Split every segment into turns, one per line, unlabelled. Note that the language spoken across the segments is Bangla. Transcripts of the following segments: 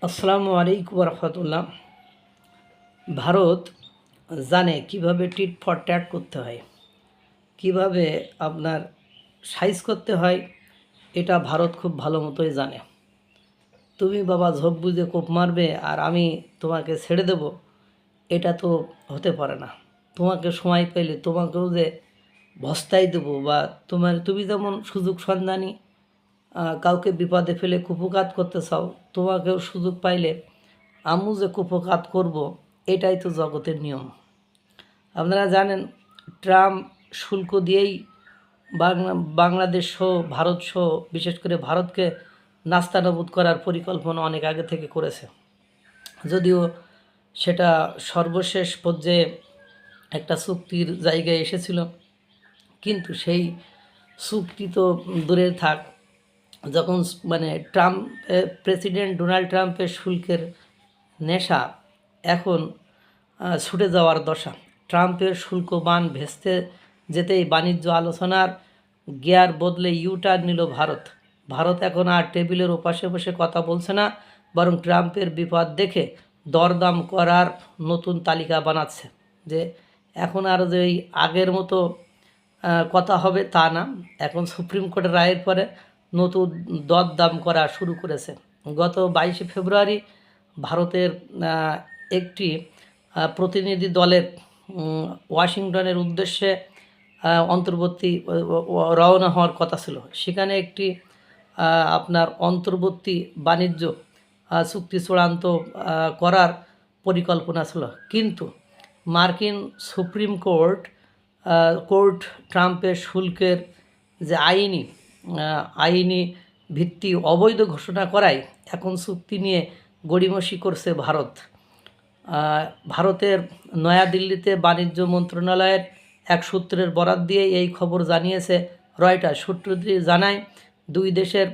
আসসালামু আলাইকুম রহমতুল্লাহ। ভারত জানে কিভাবে টিট ফর ট্যাট করতে হয়, কিভাবে আপনার সাইজ করতে হয়। এটা ভারত খুব ভালো মতোই জানে। তুমি বাবা ঝোপ বুঝে কোপ মারবে আর আমি তোমাকে ছেড়ে দেব, এটা তো হতে পারে না। তোমাকে সময় পেলে তোমাকেও যে ভস্তাই দেবো, বা তুমি যেমন সুযোগ সন্ধানী, কাউকে বিপদে ফেলে কুপঘাত করতে চাও, তোমাকেও সুযোগ পাইলে আমু যে কুপঘাত করব, এটাই তো জগতের নিয়ম। আপনারা জানেন ট্রাম্প শুল্ক দিয়েই বাংলাদেশ সহ ভারত সহ বিশেষ করে ভারতকে নাস্তানাবুদ করার পরিকল্পনা অনেক আগে থেকে করেছে। যদিও সেটা সর্বশেষ পর্যায়ে একটা চুক্তির জায়গায় এসেছিল, কিন্তু সেই চুক্তি তো দূরে থাক, যখন প্রেসিডেন্ট ডোনাল্ড ট্রাম্পের শুল্কের নেশা এখন ছুটে যাওয়ার দশা। ট্রাম্পের শুল্ক বান ভেস্তে যেতেই বাণিজ্য আলোচনার গিয়ার বদলে ইউটার্ন নিল ভারত। ভারত এখন আর টেবিলের ওপাশে বসে কথা বলছে না, বরং ট্রাম্পের বিপদ দেখে দরদাম করার নতুন তালিকা বানাচ্ছে। যে এখন আর যে ওই আগের মতো কথা হবে তা না, এখন সুপ্রিম কোর্টের রায়ের পরে নতুন দরদাম করা শুরু করেছে। গত 22শে ফেব্রুয়ারি ভারতের একটি প্রতিনিধি দলের ওয়াশিংটনের উদ্দেশ্যে অন্তর্বর্তী রওনা হওয়ার কথা ছিল। সেখানে একটি আপনার অন্তর্বর্তী বাণিজ্য চুক্তি চূড়ান্ত করার পরিকল্পনা ছিল, কিন্তু মার্কিন সুপ্রিম কোর্ট ট্রাম্পের শুল্কের যে আইনি ভিত্তি অবৈধ ঘোষণা করায় এখন চুক্তি নিয়ে গড়িমসি করছে ভারত। ভারতের নয়াদিল্লিতে বাণিজ্য মন্ত্রণালয়ের এক সূত্রের বরাত দিয়ে এই খবর জানিয়েছে রয়টার্স। সূত্রটি জানায়, দুই দেশের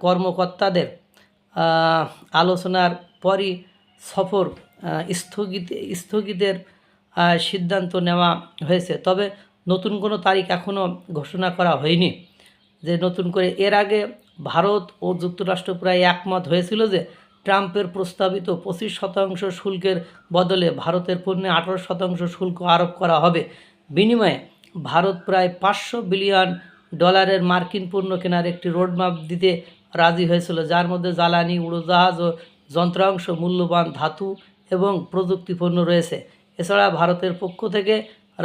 কর্মকর্তাদের আলোচনার পরই সফর স্থগিতের সিদ্ধান্ত নেওয়া হয়েছে। তবে নতুন কোনো তারিখ এখনও ঘোষণা করা হয়নি। যে নতুন করে এর আগে ভারত ও যুক্তরাষ্ট্র প্রায় একমত হয়েছিল যে ট্রাম্পের প্রস্তাবিত 25% শুল্কের বদলে ভারতের পণ্যে 18% শুল্ক আরোপ করা হবে। বিনিময়ে ভারত প্রায় $500 বিলিয়ন মার্কিন পণ্য কেনার একটি রোডম্যাপ দিতে রাজি হয়েছিল, যার মধ্যে জ্বালানি, উড়োজাহাজ ও যন্ত্রাংশ, মূল্যবান ধাতু এবং প্রযুক্তি পণ্য রয়েছে। এছাড়া ভারতের পক্ষ থেকে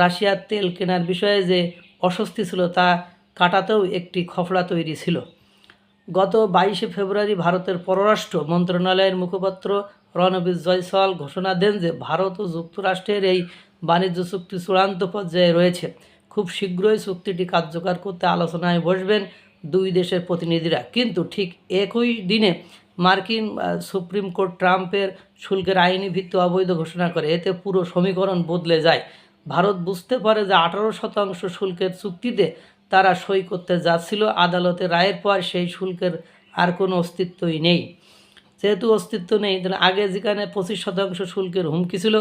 রাশিয়ার তেল কেনার বিষয়ে যে অস্বস্তি ছিল তা কাটাতেও একটি খফড়া তৈরি ছিল। গত 22শে ফেব্রুয়ারি ভারতের পররাষ্ট্র মন্ত্রণালয়ের মুখপাত্র রণবীর জয়সওয়াল ঘোষণা দেন যে ভারত ও যুক্তরাষ্ট্রের এই বাণিজ্য চুক্তি চূড়ান্ত পর্যায়ে রয়েছে। খুব শীঘ্রই চুক্তিটি কার্যকর করতে আলোচনায় বসবেন দুই দেশের প্রতিনিধিরা। কিন্তু ঠিক একই দিনে মার্কিন সুপ্রিম কোর্ট ট্রাম্পের শুল্কের আইনি ভিত্তি অবৈধ ঘোষণা করে। এতে পুরো সমীকরণ বদলে যায়। ভারত বুঝতে পারে যে 18% শুল্কের চুক্তিতে তারা সই করতে যাচ্ছিল। আদালতের রায়ের পর সেই শুল্কের আর কোনো অস্তিত্বই নেই। যেহেতু অস্তিত্ব নেই, তাহলে আগে যেখানে 25% শুল্কের হুমকি ছিল,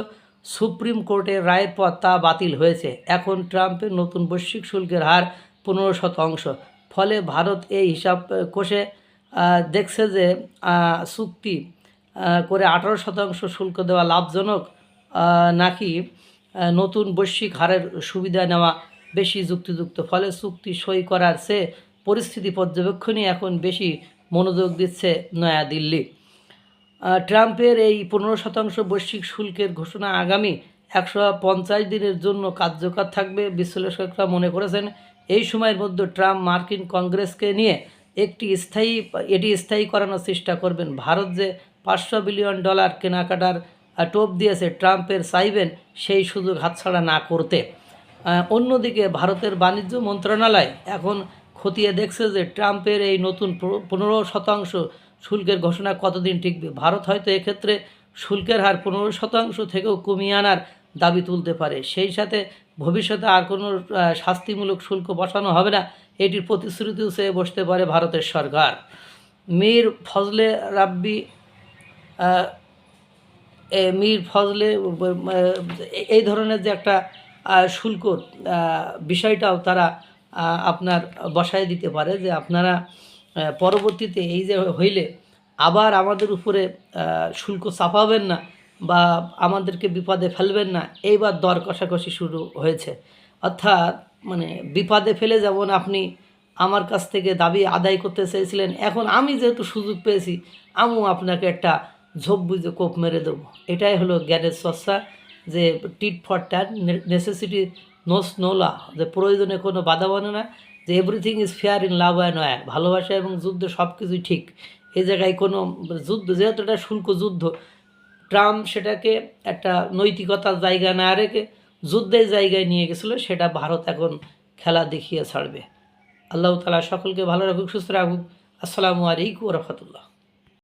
সুপ্রিম কোর্টের রায়ের পর তা বাতিল হয়েছে। এখন ট্রাম্পের নতুন বৈশ্বিক শুল্কের হার 15%। ফলে ভারত এই হিসাব কষে দেখছে যে চুক্তি করে 18% শুল্ক দেওয়া লাভজনক, নাকি নতুন বৈশ্বিক হারের সুবিধা নেওয়া বেশি যুক্তিযুক্ত। ফলে চুক্তি সই করার চেয়ে পরিস্থিতি পর্যবেক্ষণই এখন বেশি মনোযোগ দিচ্ছে নয়াদিল্লি। ট্রাম্পের এই 15% বৈশ্বিক শুল্কের ঘোষণা আগামী 150 দিনের জন্য কার্যকর থাকবে। বিশ্লেষকরা মনে করেছেন এই সময়ের মধ্যে ট্রাম্প মার্কিন কংগ্রেসকে নিয়ে এটি স্থায়ী করানোর চেষ্টা করবেন। ভারত যে $500 বিলিয়ন কেনাকাটার টোপ দিয়েছে, ট্রাম্পের চাইবেন সেই সুযোগ হাতছাড়া না করতে। অন্যদিকে ভারতের বাণিজ্য মন্ত্রণালয় এখন খতিয়ে দেখছে যে ট্রাম্পের এই নতুন 15% শুল্কের ঘোষণা কতদিন টিকবে। ভারত হয়তো এক্ষেত্রে শুল্কের হার 15% থেকেও কমিয়ে আনার দাবি তুলতে পারে। সেই সাথে ভবিষ্যতে আর কোনো শাস্তিমূলক শুল্ক বসানো হবে না, এটির প্রতিশ্রুতিও চেয়ে বসতে পারে ভারতের সরকার। মীর ফজলে এই ধরনের যে একটা শুল্ক বিষয়টাও তারা আপনার বসায় দিতে পারে, যে আপনারা পরবর্তীতে এই যে হইলে আবার আমাদের উপরে শুল্ক চাপাবেন না বা আমাদেরকে বিপদে ফেলবেন না, এইবার দর কষাকষি শুরু হয়েছে। অর্থাৎ মানে বিপদে ফেলে যেমন আপনি আমার কাছ থেকে দাবি আদায় করতে চেয়েছিলেন, এখন আমি যেহেতু সুযোগ পেয়েছি আমিও আপনাকে একটা ঝোপ বুঝে কোপ মেরে দেবো। এটাই হলো জ্ঞানের চর্চা, যে tit for tat, necessity knows no law, যে প্রয়োজনে কোনো বাধা মানে না, যে everything is fair in love and war, ভালোবাসা এবং যুদ্ধ সব কিছুই ঠিক। এই জায়গায় কোনো যুদ্ধ, যেহেতু এটা শুল্ক যুদ্ধ, ট্রাম্প সেটাকে একটা নৈতিকতার জায়গা না রেখে যুদ্ধের জায়গায় নিয়ে গেছিলো, সেটা ভারত এখন খেলা দেখিয়ে ছাড়বে। আল্লাহ তাআলা সকলকে ভালো রাখুক, সুস্থ রাখুক। আসসালামু আলাইকুম ওয়া রাহমাতুল্লাহ।